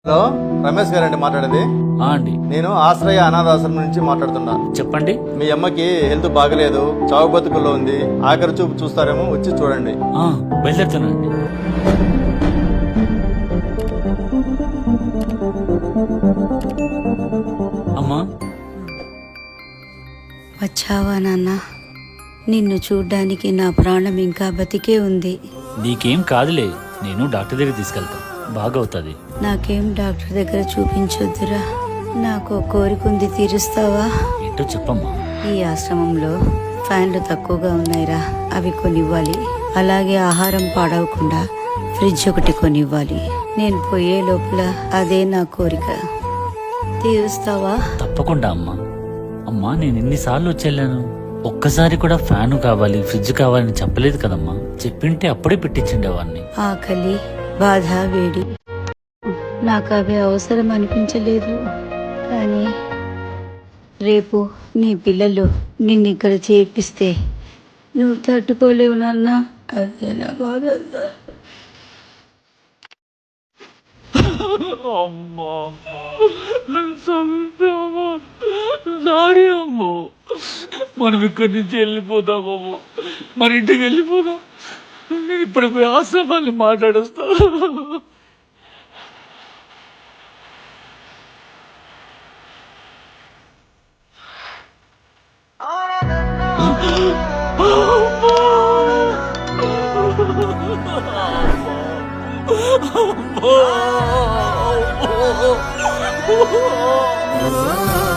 Hello, Ramesh గారండి మాట్లాడేది. అండి నేను ఆశ్రయ అనాథాశ్రమం నుంచి మాట్లాడుతున్నా. చెప్పండి. మీ అమ్మకి హెల్త్ బాగలేదు, చావు బతుకుల్లో ఉంది. ఆఖరి చూపు చూస్తారేమో, వచ్చి చూడండి. బయలుదేరుతానండి. అమ్మా, వచ్చావా నాన్న? నిన్ను చూడ్డానికి నా ప్రాణం ఇంకా బతికే ఉంది. నీకేం కాదులే, నేను డాక్టర్ దగ్గర తీసుకెళ్తా, బాగవుతుంది. నాకేం డాక్టర్ దగ్గర చూపించొద్దురా. నాకు కోరిక ఉంది, తీరుస్తావా? ఏంటో చెప్పమ్మా. ఈ ఆశ్రమంలో ఫ్యాన్లు తక్కువగా ఉన్నాయిరా, అవి కొనివ్వాలి. అలాగే ఆహారం పాడవకుండా ఫ్రిడ్జ్ ఒకటి కొనివ్వాలి. నేను పోయే లోపల అదే నా కోరిక, తీరుస్తావా? తప్పకుండా అమ్మా. అమ్మా, నేను ఎన్నిసార్లు వచ్చేళ్ళాను, ఒక్కసారి కూడా ఫ్యాను కావాలి, ఫ్రిడ్జ్ కావాలని చెప్పలేదు కదమ్మా. చెప్పింటే అప్పుడే పెట్టించిండేవాడిని. ఆకలి, బాధ, వేడి నాకు అవి అవసరం అనిపించలేదు. కానీ రేపు నీ పిల్లలు నిన్ను ఇక్కడ చేర్పిస్తే నువ్వు తట్టుకోలేవు నాన్న. అదే నా బాధ. మనం ఇక్కడి నుంచి వెళ్ళిపోతామమ్మా, మన ఇంటికి వెళ్ళిపోదాం. ఇప్పుడు పోయి ఆశ్రమాన్ని మాట్లాడొస్తా. Oh